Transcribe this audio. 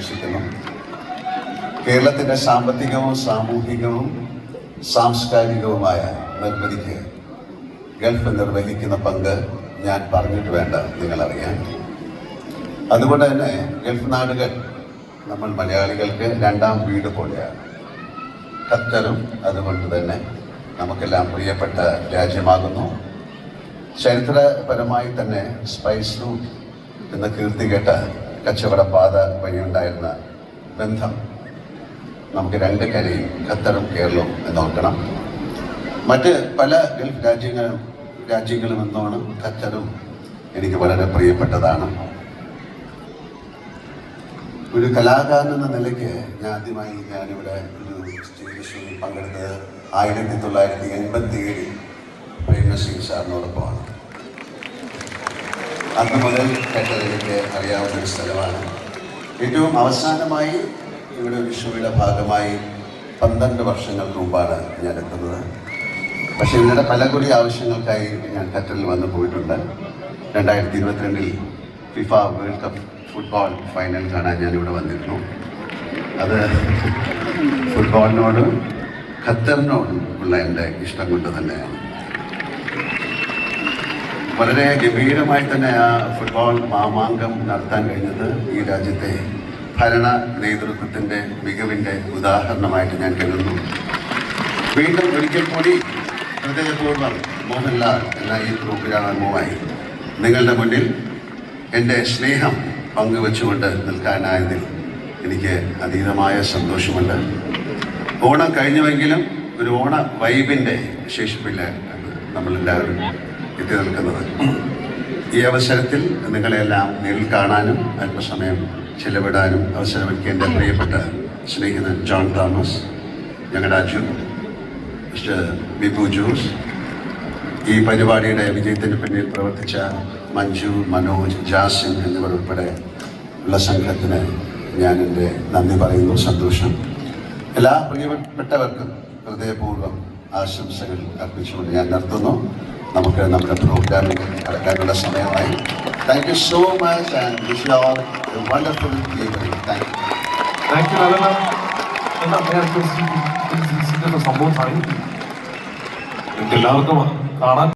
വിശ്വസിക്കുന്നു. കേരളത്തിൻ്റെ സാമ്പത്തികവും സാമൂഹികവും സാംസ്കാരികവുമായ നിർമ്മിതിക്ക് ഗൾഫ് നിർവഹിക്കുന്ന പങ്ക് ഞാൻ പറഞ്ഞിട്ട് വേണ്ട നിങ്ങളറിയാൻ. അതുകൊണ്ട് തന്നെ ഗൾഫ് നാടുകൾ നമ്മൾ മലയാളികൾക്ക് രണ്ടാം വീട് പോലെയാണ്. ഖത്തറും അതുകൊണ്ട് തന്നെ നമുക്കെല്ലാം പ്രിയപ്പെട്ട രാജ്യമാകുന്നു. ചരിത്രപരമായി തന്നെ സ്പൈസ് റൂട്ട് എന്ന കീർത്തി കേട്ട കച്ചവട പാത വഴിയുണ്ടായിരുന്ന ബന്ധം നമുക്ക് രണ്ട് കരയും ഖത്തറും കേരളവും എന്നോർക്കണം. മറ്റ് പല ഗൾഫ് രാജ്യങ്ങളും എന്നോണം ഖത്തറും എനിക്ക് വളരെ പ്രിയപ്പെട്ടതാണ്. ഒരു കലാകാരൻ എന്ന നിലയ്ക്ക് ഞാനിവിടെ ഒരു സ്റ്റേജ് ഷോയിൽ പങ്കെടുത്തത് 1987 പ്രേംനസീർ സാറിനോടൊപ്പമാണ്. അന്ന് മുതൽ ഖത്തറിലേക്ക് അറിയാവുന്ന ഒരു സ്ഥലമാണ്. ഏറ്റവും അവസാനമായി ഇവിടെ ഒരു ഷോയുടെ ഭാഗമായി 12 വർഷങ്ങൾക്ക് മുമ്പാണ് ഞാൻ എത്തുന്നത്. പക്ഷേ ഇന്നലെ പല കൂടി ആവശ്യങ്ങൾക്കായി ഞാൻ ഖത്തറിൽ വന്നു പോയിട്ടുണ്ട്. 2022 FIFA world cup football final കാണാൻ ഞാനിവിടെ വന്നിരുന്നു. അത് ഫുട്ബോളിനോടും ഖത്തറിനോടും ഉള്ള എൻ്റെ ഇഷ്ടം കൊണ്ട് തന്നെയാണ്. വളരെ ഗംഭീരമായി തന്നെ ആ ഫുട്ബോൾ മാമാങ്കം നടത്താൻ കഴിഞ്ഞത് ഈ രാജ്യത്തെ ഭരണ നേതൃത്വത്തിൻ്റെ മികവിൻ്റെ ഉദാഹരണമായിട്ട് ഞാൻ കരുതുന്നു. വീണ്ടും ഒരിക്കൽ കൂടി ഹൃദയപൂർവ്വം മോഹൻലാൽ എന്ന ഈ പ്രോഗ്രാമുമായി നിങ്ങളുടെ മുന്നിൽ എൻ്റെ സ്നേഹം പങ്കുവെച്ചുകൊണ്ട് നിൽക്കാനായതിൽ എനിക്ക് അതീതമായ സന്തോഷമുണ്ട്. ഓണം കഴിഞ്ഞുവെങ്കിലും ഒരു ഓണ വൈബിൻ്റെ ശേഷിപ്പിലാണ് നമ്മളെല്ലാവരും എത്തി നിൽക്കുന്നത്. ഈ അവസരത്തിൽ നിങ്ങളെല്ലാം നേരിൽ കാണാനും അല്പസമയം ചെലവിടാനും അവസരമൊരുക്കിയ എൻ്റെ പ്രിയപ്പെട്ട സ്നേഹിതൻ ജോൺ തോമസ്, ഞങ്ങളുടെ അജു, മിസ്റ്റർ വിപു ജോസ്, ഈ പരിപാടിയുടെ വിജയത്തിന് പിന്നിൽ പ്രവർത്തിച്ച മഞ്ജു, മനോജ്, ജാസിൻ എന്നിവർ ഉൾപ്പെടെ ഉള്ള സംഘത്തിന് ഞാൻ എൻ്റെ നന്ദി പറയുന്നു. സന്തോഷം. എല്ലാ പ്രിയപ്പെട്ടവർക്കും ഹൃദയപൂർവ്വം ആശംസകൾ അർപ്പിച്ചുകൊണ്ട് ഞാൻ നിർത്തുന്നു. നമുക്ക് നമ്മുടെ പ്രോഗ്രാമിൽ കടക്കാനുള്ള സമയമായി. Thank you so much and wish you all A wonderful evening. Thank you. സംഭവം എല്ലാവർക്കും കാണാൻ